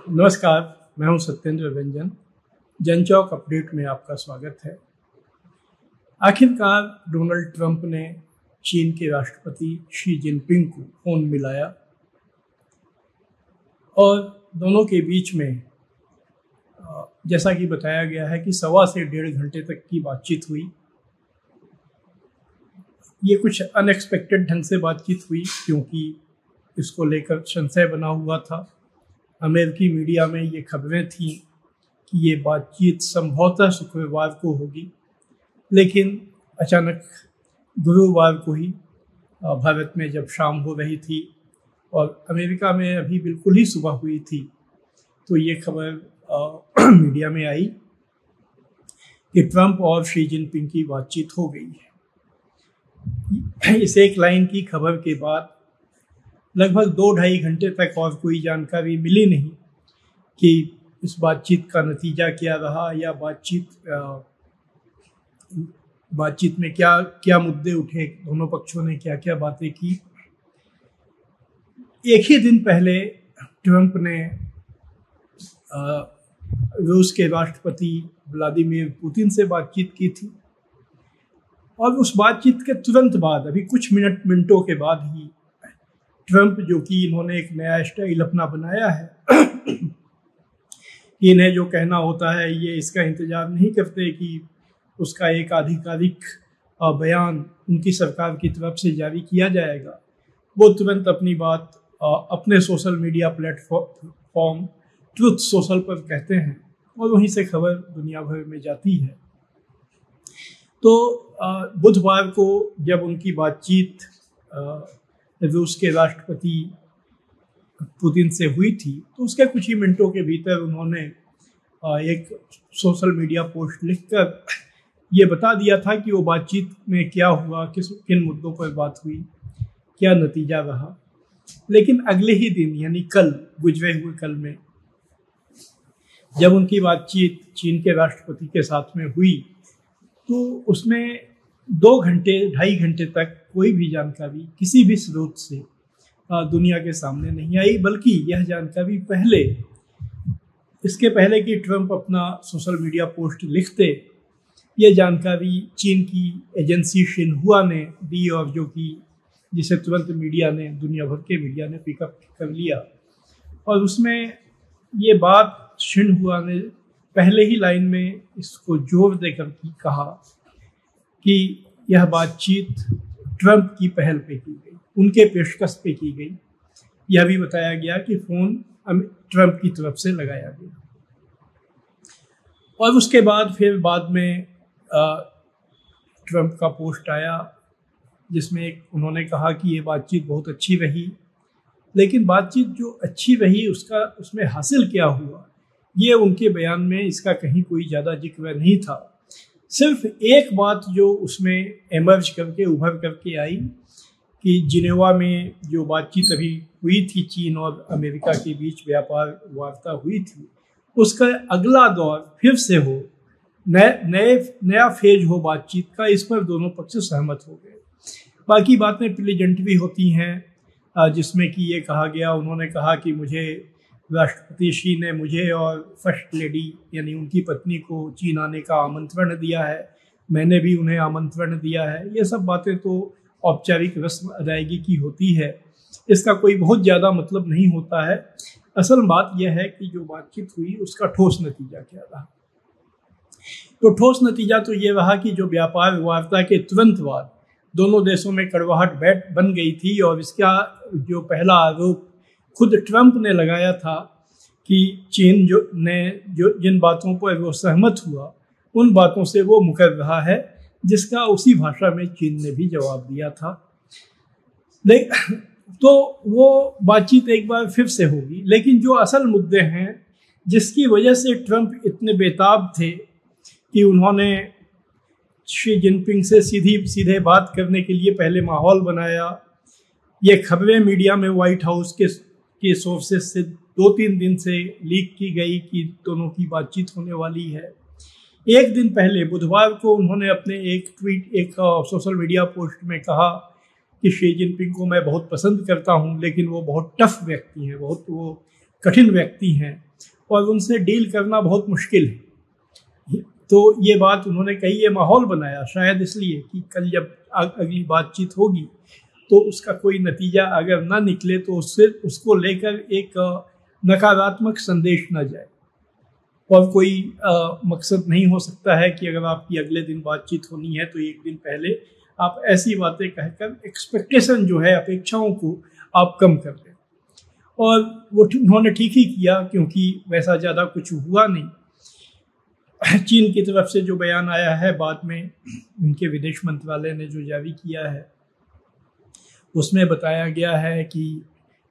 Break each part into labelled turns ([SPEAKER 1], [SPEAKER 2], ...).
[SPEAKER 1] नमस्कार, मैं हूं सत्येंद्र व्यंजन। जनचौक अपडेट में आपका स्वागत है। आखिरकार डोनाल्ड ट्रंप ने चीन के राष्ट्रपति शी जिनपिंग को फोन मिलाया और दोनों के बीच में जैसा कि बताया गया है कि 1.25 से 1.5 घंटे तक की बातचीत हुई। ये कुछ अनएक्सपेक्टेड ढंग से बातचीत हुई क्योंकि इसको लेकर संशय बना हुआ था। अमेरिकी मीडिया में ये खबरें थीं कि ये बातचीत संभवतः शुक्रवार को होगी, लेकिन अचानक गुरुवार को ही भारत में जब शाम हो रही थी और अमेरिका में अभी बिल्कुल ही सुबह हुई थी, तो ये खबर मीडिया में आई कि ट्रंप और शी जिनपिंग की बातचीत हो गई है। इस एक लाइन की खबर के बाद लगभग 2-2.5 घंटे तक और कोई जानकारी मिली नहीं कि इस बातचीत का नतीजा क्या रहा या बातचीत में क्या क्या मुद्दे उठे, दोनों पक्षों ने क्या क्या बातें की। एक ही दिन पहले ट्रंप ने रूस के राष्ट्रपति व्लादिमीर पुतिन से बातचीत की थी और उस बातचीत के तुरंत बाद, अभी कुछ मिनटों के बाद ही ट्रंप, जो कि इन्होंने एक नया स्टाइल अपना बनाया है कि इन्हें जो कहना होता है ये इसका इंतजार नहीं करते कि उसका एक आधिकारिक बयान उनकी सरकार की तरफ से जारी किया जाएगा, वो तुरंत अपनी बात अपने social media platform truth social पर कहते हैं और वहीं से खबर दुनिया भर में जाती है। तो बुधवार को जब उनकी बातचीत रूस के राष्ट्रपति पुतिन से हुई थी, तो उसके कुछ ही मिनटों के भीतर उन्होंने एक सोशल मीडिया पोस्ट लिखकर ये बता दिया था कि वो बातचीत में क्या हुआ, किन मुद्दों पर बात हुई, क्या नतीजा रहा। लेकिन अगले ही दिन यानी कल, गुजरे हुए कल में जब उनकी बातचीत चीन के राष्ट्रपति के साथ में हुई, तो उसमें 2-2.5 घंटे तक कोई भी जानकारी किसी भी स्रोत से दुनिया के सामने नहीं आई, बल्कि यह जानकारी इसके पहले कि ट्रंप अपना सोशल मीडिया पोस्ट लिखते, यह जानकारी चीन की एजेंसी शिन्हुआ ने दी और जिसे तुरंत दुनिया भर के मीडिया ने पिकअप कर लिया। और उसमें ये बात शिन्हुआ ने पहले ही लाइन में इसको जोर देकर कहा कि यह बातचीत ट्रंप की पहल पे की गई, उनके पेशकश पे की गई। यह भी बताया गया कि फोन ट्रंप की तरफ से लगाया गया। और उसके बाद बाद में ट्रंप का पोस्ट आया जिसमें उन्होंने कहा कि ये बातचीत बहुत अच्छी रही, लेकिन बातचीत जो अच्छी रही उसमें हासिल क्या हुआ, ये उनके बयान में इसका कहीं कोई ज़्यादा जिक्र नहीं था। सिर्फ एक बात जो उसमें उभर करके आई कि जिनेवा में जो बातचीत अभी हुई थी, चीन और अमेरिका के बीच व्यापार वार्ता हुई थी, उसका अगला दौर फिर से हो, नया फेज हो बातचीत का, इस पर दोनों पक्ष सहमत हो गए। बाकी बातें प्लीजेंटरी होती हैं जिसमें कि ये कहा गया, उन्होंने कहा कि राष्ट्रपति शी ने मुझे और फर्स्ट लेडी यानी उनकी पत्नी को चीन आने का आमंत्रण दिया है, मैंने भी उन्हें आमंत्रण दिया है। ये सब बातें तो औपचारिक रस्म अदायगी की होती है, इसका कोई बहुत ज़्यादा मतलब नहीं होता है। असल बात यह है कि जो बातचीत हुई उसका ठोस नतीजा क्या रहा। तो ठोस नतीजा तो ये रहा कि जो व्यापार वार्ता के तुरंत बाद दोनों देशों में कड़वाहट बन गई थी और इसका जो पहला आरोप खुद ट्रंप ने लगाया था कि चीन जिन बातों पर वो सहमत हुआ उन बातों से वो मुकर रहा है, जिसका उसी भाषा में चीन ने भी जवाब दिया था। तो वो बातचीत एक बार फिर से होगी, लेकिन जो असल मुद्दे हैं जिसकी वजह से ट्रंप इतने बेताब थे कि उन्होंने शी जिनपिंग से सीधे बात करने के लिए पहले माहौल बनाया। ये खबरें मीडिया में व्हाइट हाउस के सोर्सेस से 2-3 दिन से लीक की गई कि दोनों की बातचीत होने वाली है। एक दिन पहले बुधवार को उन्होंने अपने एक सोशल मीडिया पोस्ट में कहा कि शी जिनपिंग को मैं बहुत पसंद करता हूं, लेकिन वो बहुत टफ व्यक्ति हैं, बहुत वो कठिन व्यक्ति हैं और उनसे डील करना बहुत मुश्किल है। तो ये बात उन्होंने कही, ये माहौल बनाया शायद इसलिए कि कल जब अगली बातचीत होगी तो उसका कोई नतीजा अगर ना निकले तो उसको लेकर एक नकारात्मक संदेश ना जाए। और कोई मकसद नहीं हो सकता है कि अगर आपकी अगले दिन बातचीत होनी है तो एक दिन पहले आप ऐसी बातें कहकर एक्सपेक्टेशन जो है, अपेक्षाओं को आप कम कर दें। और वो उन्होंने ठीक ही किया, क्योंकि वैसा ज़्यादा कुछ हुआ नहीं। चीन की तरफ से जो बयान आया है बाद में उनके विदेश मंत्रालय ने जो जारी किया है, उसमें बताया गया है कि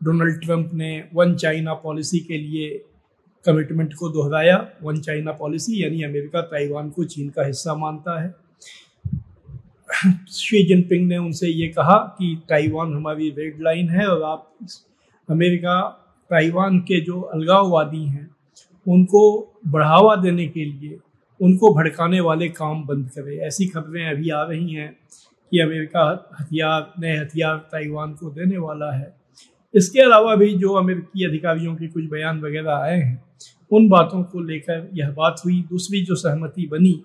[SPEAKER 1] डोनाल्ड ट्रंप ने वन चाइना पॉलिसी के लिए कमिटमेंट को दोहराया। वन चाइना पॉलिसी यानी अमेरिका ताइवान को चीन का हिस्सा मानता है। शी जिनपिंग ने उनसे ये कहा कि ताइवान हमारी रेड लाइन है और आप अमेरिका ताइवान के जो अलगाववादी हैं उनको बढ़ावा देने के लिए उनको भड़काने वाले काम बंद करें। ऐसी खबरें अभी आ रही हैं कि अमेरिका नए हथियार ताइवान को देने वाला है। इसके अलावा भी जो अमेरिकी अधिकारियों के कुछ बयान वगैरह आए हैं, उन बातों को लेकर यह बात हुई। दूसरी जो सहमति बनी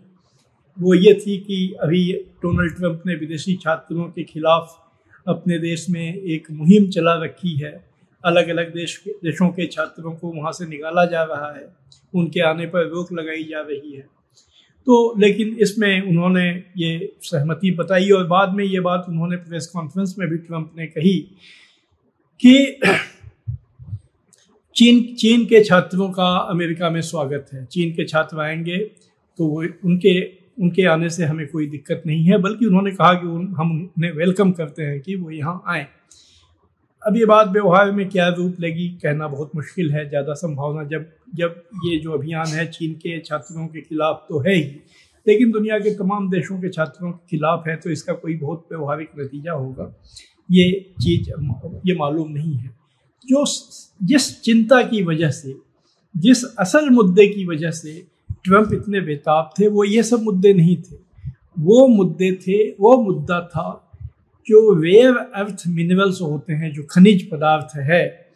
[SPEAKER 1] वो ये थी कि अभी डोनाल्ड ट्रंप ने विदेशी छात्रों के खिलाफ अपने देश में एक मुहिम चला रखी है। अलग अलग देशों के छात्रों को वहाँ से निकाला जा रहा है, उनके आने पर रोक लगाई जा रही है। तो लेकिन इसमें उन्होंने ये सहमति बताई और बाद में ये बात उन्होंने प्रेस कॉन्फ्रेंस में भी ट्रंप ने कही कि चीन के छात्रों का अमेरिका में स्वागत है। चीन के छात्र आएंगे तो वो उनके आने से हमें कोई दिक्कत नहीं है, बल्कि उन्होंने कहा कि हम उन्हें वेलकम करते हैं कि वो यहाँ आएँ। अब ये बात व्यवहार में क्या रूप लेगी कहना बहुत मुश्किल है। ज़्यादा संभावना जब ये जो अभियान है चीन के छात्रों के खिलाफ तो है ही, लेकिन दुनिया के तमाम देशों के छात्रों के खिलाफ है, तो इसका कोई बहुत व्यवहारिक नतीजा होगा ये चीज़ ये मालूम नहीं है। जिस चिंता की वजह से, जिस असल मुद्दे की वजह से ट्रंप इतने बेताब थे, वो ये सब मुद्दे नहीं थे। वो मुद्दा था जो रेयर अर्थ मिनरल्स होते हैं, जो खनिज पदार्थ है,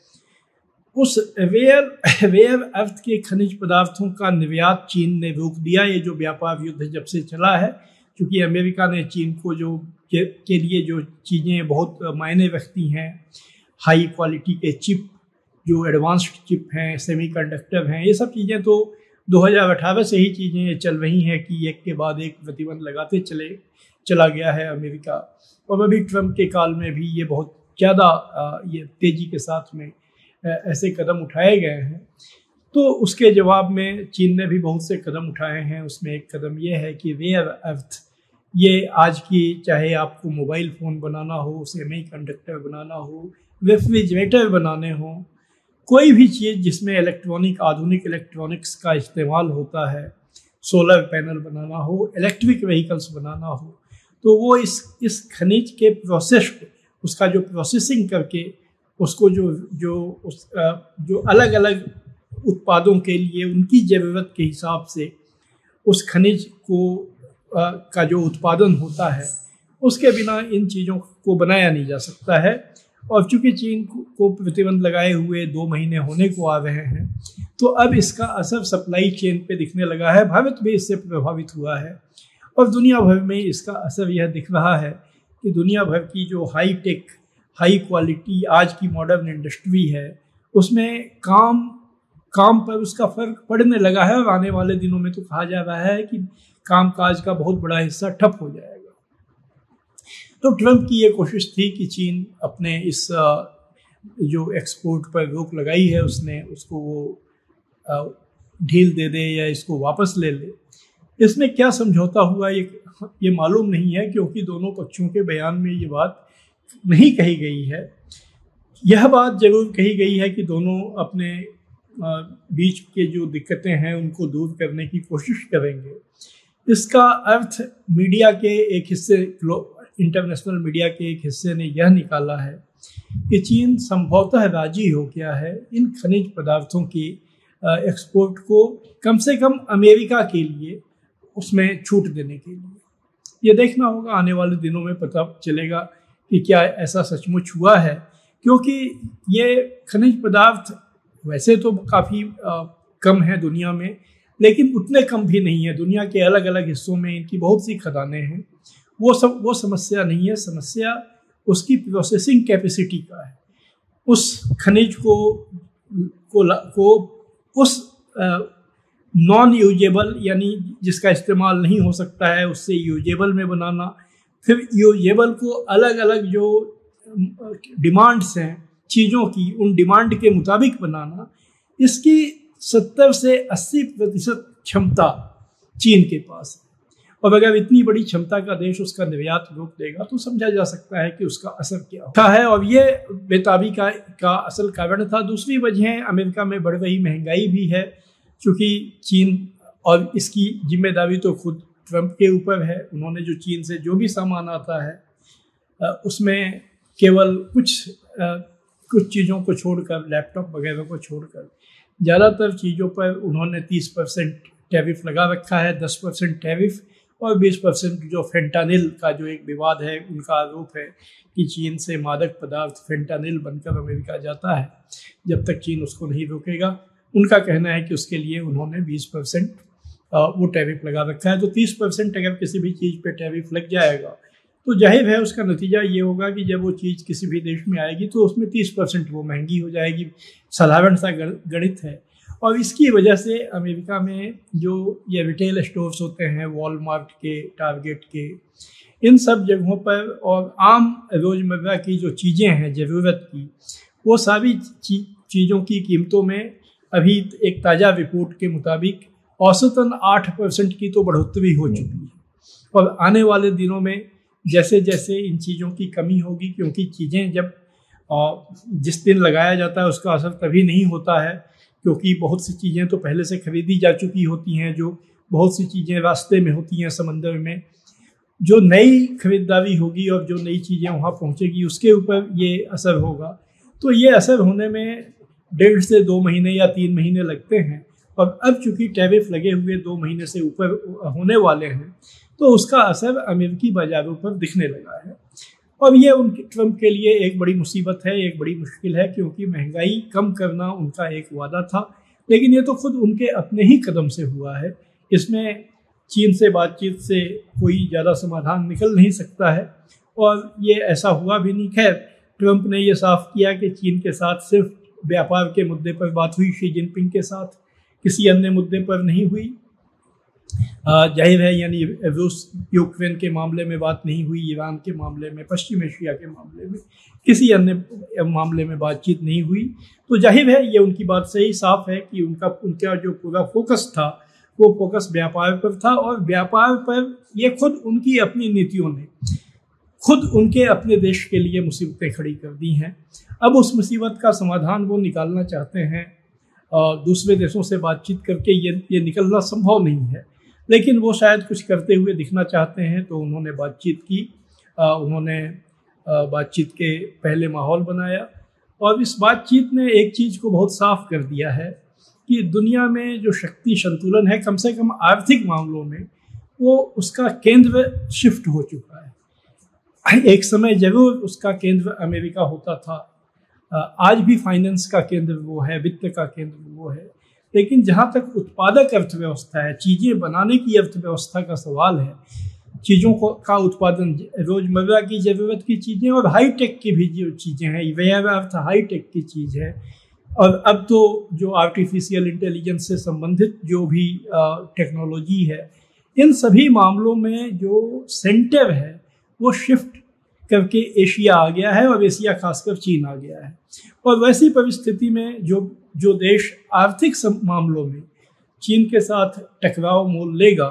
[SPEAKER 1] उस रेयर अर्थ के खनिज पदार्थों का निर्यात चीन ने रोक दिया। ये जो व्यापार युद्ध जब से चला है, क्योंकि अमेरिका ने चीन को के लिए जो चीज़ें बहुत मायने रखती हैं, हाई क्वालिटी के चिप, जो एडवांस्ड चिप हैं, सेमीकंडक्टर हैं, ये सब चीज़ें तो 2018 से ही चीज़ें चल रही हैं कि एक के बाद एक प्रतिबंध लगाते चला गया है अमेरिका। और अभी ट्रंप के काल में भी ये बहुत ज़्यादा ये तेज़ी के साथ में ऐसे कदम उठाए गए हैं। तो उसके जवाब में चीन ने भी बहुत से कदम उठाए हैं। उसमें एक कदम ये है कि रेयर अर्थ, ये आज की चाहे आपको मोबाइल फ़ोन बनाना हो, सेमीकंडक्टर बनाना हो, रेफ्रिजरेटर बनाने हो, कोई भी चीज़ जिसमें आधुनिक इलेक्ट्रॉनिक्स का इस्तेमाल होता है, सोलर पैनल बनाना हो, इलेक्ट्रिक व्हीकल्स बनाना हो, तो वो इस खनिज के प्रोसेस को, उसका जो प्रोसेसिंग करके उसको जो अलग अलग उत्पादों के लिए उनकी ज़रूरत के हिसाब से उस खनिज का जो उत्पादन होता है, उसके बिना इन चीज़ों को बनाया नहीं जा सकता है। और चूँकि चीन को प्रतिबंध लगाए हुए 2 महीने होने को आ रहे हैं, तो अब इसका असर सप्लाई चेन पे दिखने लगा है। भारत भी इससे प्रभावित हुआ है और दुनिया भर में इसका असर यह दिख रहा है कि दुनिया भर की जो हाई टेक, हाई क्वालिटी आज की मॉडर्न इंडस्ट्री है, उसमें काम पर उसका फर्क पड़ने लगा है। और आने वाले दिनों में तो कहा जा रहा है कि कामकाज का बहुत बड़ा हिस्सा ठप हो जाएगा। तो ट्रंप की ये कोशिश थी कि चीन अपने इस जो एक्सपोर्ट पर रोक लगाई है उसको वो ढील दे दे या इसको वापस ले ले। इसमें क्या समझौता हुआ ये मालूम नहीं है, क्योंकि दोनों पक्षों के बयान में ये बात नहीं कही गई है। यह बात जरूर कही गई है कि दोनों अपने बीच के जो दिक्कतें हैं उनको दूर करने की कोशिश करेंगे। इसका अर्थ मीडिया के एक हिस्से, इंटरनेशनल मीडिया के एक हिस्से ने यह निकाला है कि चीन संभवतः राजी हो गया है इन खनिज पदार्थों की एक्सपोर्ट को कम से कम अमेरिका के लिए उसमें छूट देने के लिए। ये देखना होगा, आने वाले दिनों में पता चलेगा कि क्या ऐसा सचमुच हुआ है, क्योंकि ये खनिज पदार्थ वैसे तो काफ़ी कम है दुनिया में, लेकिन उतने कम भी नहीं है। दुनिया के अलग अलग हिस्सों में इनकी बहुत सी खदानें हैं। वो समस्या नहीं है, समस्या उसकी प्रोसेसिंग कैपेसिटी का है। उस खनिज को उस नॉन यूजेबल यानी जिसका इस्तेमाल नहीं हो सकता है उससे यूजेबल में बनाना, फिर यूजेबल को अलग अलग जो डिमांड्स हैं चीज़ों की, उन डिमांड के मुताबिक बनाना, इसकी 70 से 80% क्षमता चीन के पास है। और अगर इतनी बड़ी क्षमता का देश उसका निर्यात रोक देगा तो समझा जा सकता है कि उसका असर क्या है। और ये बेताबी का असल कारण था। दूसरी वजह अमेरिका में बढ़ रही महंगाई भी है, क्योंकि चीन, और इसकी जिम्मेदारी तो खुद ट्रंप के ऊपर है। उन्होंने जो चीन से जो भी सामान आता है उसमें केवल कुछ चीज़ों को छोड़कर, लैपटॉप वगैरह को छोड़कर, ज़्यादातर चीज़ों पर उन्होंने 30% टैरिफ लगा रखा है। 10% टैरिफ और 20% जो फेंटानिल का जो एक विवाद है, उनका आरोप है कि चीन से मादक पदार्थ फेंटानिल बनकर अमेरिका जाता है। जब तक चीन उसको नहीं रोकेगा, उनका कहना है कि उसके लिए उन्होंने 20% वो टैरिफ लगा रखा है। तो 30% अगर किसी भी चीज़ पे टैरिफ लग जाएगा तो जाहिर है उसका नतीजा ये होगा कि जब वो चीज़ किसी भी देश में आएगी तो उसमें 30% वो महंगी हो जाएगी। साधारण सा गणित है। और इसकी वजह से अमेरिका में जो ये रिटेल स्टोर्स होते हैं, वॉलमार्ट के, टारगेट के, इन सब जगहों पर और आम रोज़मर्रा की जो चीज़ें हैं ज़रूरत की, वो सारी चीज़ों की कीमतों में अभी एक ताज़ा रिपोर्ट के मुताबिक औसतन 8% की तो बढ़ोतरी हो चुकी है। और आने वाले दिनों में जैसे जैसे इन चीज़ों की कमी होगी, क्योंकि चीज़ें जब जिस दिन लगाया जाता है उसका असर तभी नहीं होता है, क्योंकि बहुत सी चीज़ें तो पहले से खरीदी जा चुकी होती हैं, जो बहुत सी चीज़ें रास्ते में होती हैं समंदर में। जो नई खरीदारी होगी और जो नई चीज़ें वहाँ पहुँचेगी उसके ऊपर ये असर होगा। तो ये असर होने में 1.5 से 2 महीने या 3 महीने लगते हैं। और अब चूँकि टैरिफ लगे हुए 2 महीने से ऊपर होने वाले हैं, तो उसका असर अमेरिकी बाज़ारों पर दिखने लगा है। और ये उनके ट्रंप के लिए एक बड़ी मुसीबत है, एक बड़ी मुश्किल है, क्योंकि महंगाई कम करना उनका एक वादा था, लेकिन ये तो खुद उनके अपने ही कदम से हुआ है। इसमें चीन से बातचीत से कोई ज़्यादा समाधान निकल नहीं सकता है, और ये ऐसा हुआ भी नहीं। खैर, ट्रंप ने ये साफ किया कि चीन के साथ सिर्फ व्यापार के मुद्दे पर बात हुई, शी जिनपिंग के साथ किसी अन्य मुद्दे पर नहीं हुई। जाहिर है, यानी रूस यूक्रेन के मामले में बात नहीं हुई, ईरान के मामले में, पश्चिम एशिया के मामले में, किसी अन्य मामले में बातचीत नहीं हुई। तो जाहिर है ये उनकी बात से ही साफ है कि उनका जो पूरा फोकस था वो फोकस व्यापार पर था। और व्यापार पर ये खुद उनकी अपनी नीतियों ने खुद उनके अपने देश के लिए मुसीबतें खड़ी कर दी हैं। अब उस मुसीबत का समाधान वो निकालना चाहते हैं। दूसरे देशों से बातचीत करके ये निकलना संभव नहीं है, लेकिन वो शायद कुछ करते हुए दिखना चाहते हैं। तो उन्होंने बातचीत की, उन्होंने बातचीत के पहले माहौल बनाया, और इस बातचीत ने एक चीज़ को बहुत साफ कर दिया है कि दुनिया में जो शक्ति संतुलन है, कम से कम आर्थिक मामलों में, वो उसका केंद्र शिफ्ट हो चुका है। एक समय जरूर उसका केंद्र अमेरिका होता था, आज भी फाइनेंस का केंद्र वो है, वित्त का केंद्र वो है, लेकिन जहाँ तक उत्पादक अर्थव्यवस्था है, चीज़ें बनाने की अर्थव्यवस्था का सवाल है, चीज़ों का उत्पादन, रोज़मर्रा की ज़रूरत की चीज़ें और हाई टेक की भी जो चीज़ें हैं, वह अर्थ हाई टेक की चीज़ है। और अब तो जो आर्टिफिशियल इंटेलिजेंस से संबंधित जो भी टेक्नोलॉजी है, इन सभी मामलों में जो सेंटर है वो शिफ्ट करके एशिया आ गया है, और एशिया खासकर चीन आ गया है। और वैसी परिस्थिति में जो देश आर्थिक मामलों में चीन के साथ टकराव मोल लेगा,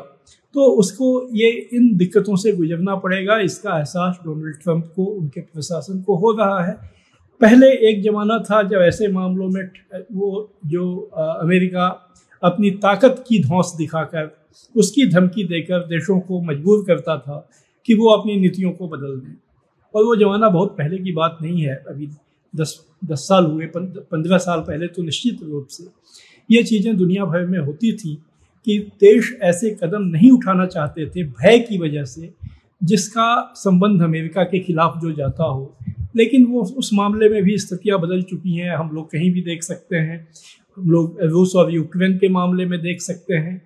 [SPEAKER 1] तो उसको ये इन दिक्कतों से गुजरना पड़ेगा। इसका एहसास डोनाल्ड ट्रंप को, उनके प्रशासन को हो रहा है। पहले एक ज़माना था जब ऐसे मामलों में अमेरिका अपनी ताकत की धौंस दिखाकर, उसकी धमकी देकर देशों को मजबूर करता था कि वो अपनी नीतियों को बदल दें। और वो ज़माना बहुत पहले की बात नहीं है, अभी 10 साल हुए, 15 साल पहले तो निश्चित रूप से ये चीज़ें दुनिया भर में होती थी कि देश ऐसे कदम नहीं उठाना चाहते थे भय की वजह से, जिसका संबंध अमेरिका के खिलाफ जो जाता हो। लेकिन वो उस मामले में भी स्थितियां बदल चुकी हैं, हम लोग कहीं भी देख सकते हैं। हम लोग रूस और यूक्रेन के मामले में देख सकते हैं।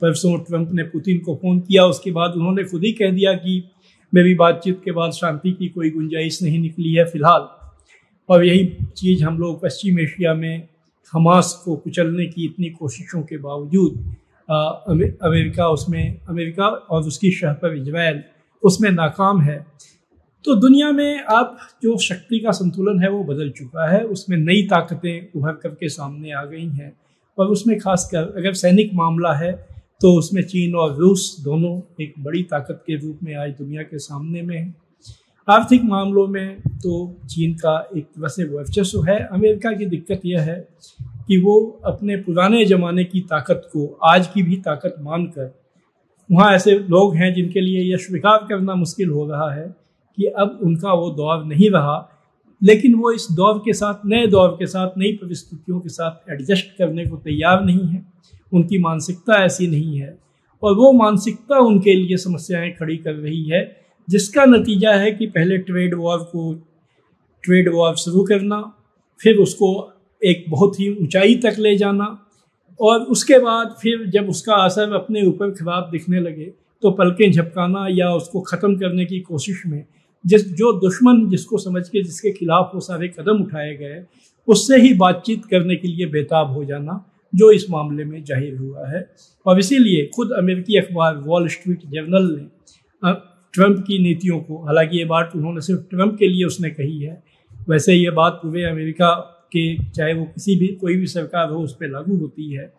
[SPEAKER 1] परसों ट्रंप ने पुतिन को फ़ोन किया, उसके बाद उन्होंने खुद ही कह दिया कि मेरी बातचीत के बाद शांति की कोई गुंजाइश नहीं निकली है फ़िलहाल। और यही चीज़ हम लोग पश्चिम एशिया में हमास को कुचलने की इतनी कोशिशों के बावजूद अमेरिका और उसकी शह पर इजराइल उसमें नाकाम है। तो दुनिया में अब जो शक्ति का संतुलन है वो बदल चुका है, उसमें नई ताकतें उभर करके सामने आ गई हैं। और उसमें खासकर अगर सैनिक मामला है तो उसमें चीन और रूस दोनों एक बड़ी ताकत के रूप में आज दुनिया के सामने में है। आर्थिक मामलों में तो चीन का एक तरह से वर्चस्व है। अमेरिका की दिक्कत यह है कि वो अपने पुराने ज़माने की ताकत को आज की भी ताकत मानकर, वहाँ ऐसे लोग हैं जिनके लिए यह स्वीकार करना मुश्किल हो रहा है कि अब उनका वो दौर नहीं रहा, लेकिन वो इस दौर के साथ, नए दौर के साथ, नई परिस्थितियों के साथ एडजस्ट करने को तैयार नहीं है। उनकी मानसिकता ऐसी नहीं है और वो मानसिकता उनके लिए समस्याएं खड़ी कर रही है, जिसका नतीजा है कि पहले ट्रेड वॉर शुरू करना, फिर उसको एक बहुत ही ऊंचाई तक ले जाना, और उसके बाद फिर जब उसका असर अपने ऊपर खराब दिखने लगे तो पलकें झपकाना या उसको ख़त्म करने की कोशिश में जो दुश्मन जिसको समझ के जिसके खिलाफ वो सारे कदम उठाए गए, उससे ही बातचीत करने के लिए बेताब हो जाना, जो इस मामले में जाहिर हुआ है। और इसीलिए खुद अमेरिकी अखबार वॉल स्ट्रीट जर्नल ने ट्रंप की नीतियों को, हालांकि ये बात उन्होंने सिर्फ ट्रंप के लिए उसने कही है, वैसे ये बात पूरे अमेरिका के, चाहे वो कोई भी सरकार हो, उस पर लागू होती है,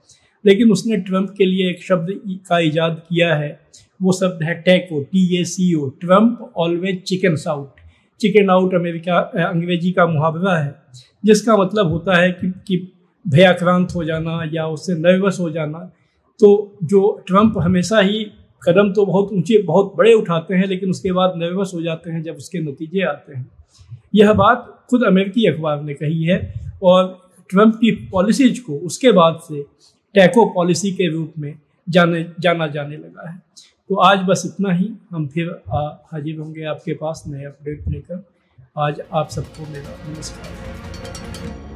[SPEAKER 1] लेकिन उसने ट्रंप के लिए एक शब्द का इजाद किया है। वो शब्द है taco, TACO। Trump always chicken out अंग्रेजी का मुहावरा है, जिसका मतलब होता है कि भयाक्रांत हो जाना या उससे नर्वस हो जाना। तो जो ट्रंप हमेशा ही कदम तो बहुत ऊंचे, बहुत बड़े उठाते हैं, लेकिन उसके बाद नर्वस हो जाते हैं जब उसके नतीजे आते हैं। यह बात खुद अमेरिकी अखबार ने कही है और ट्रंप की पॉलिसीज को उसके बाद से टैको पॉलिसी के रूप में जाना जाने लगा है। तो आज बस इतना ही, हम फिर हाजिर होंगे आपके पास नए अपडेट लेकर। आज आप सबको मेरा नमस्कार।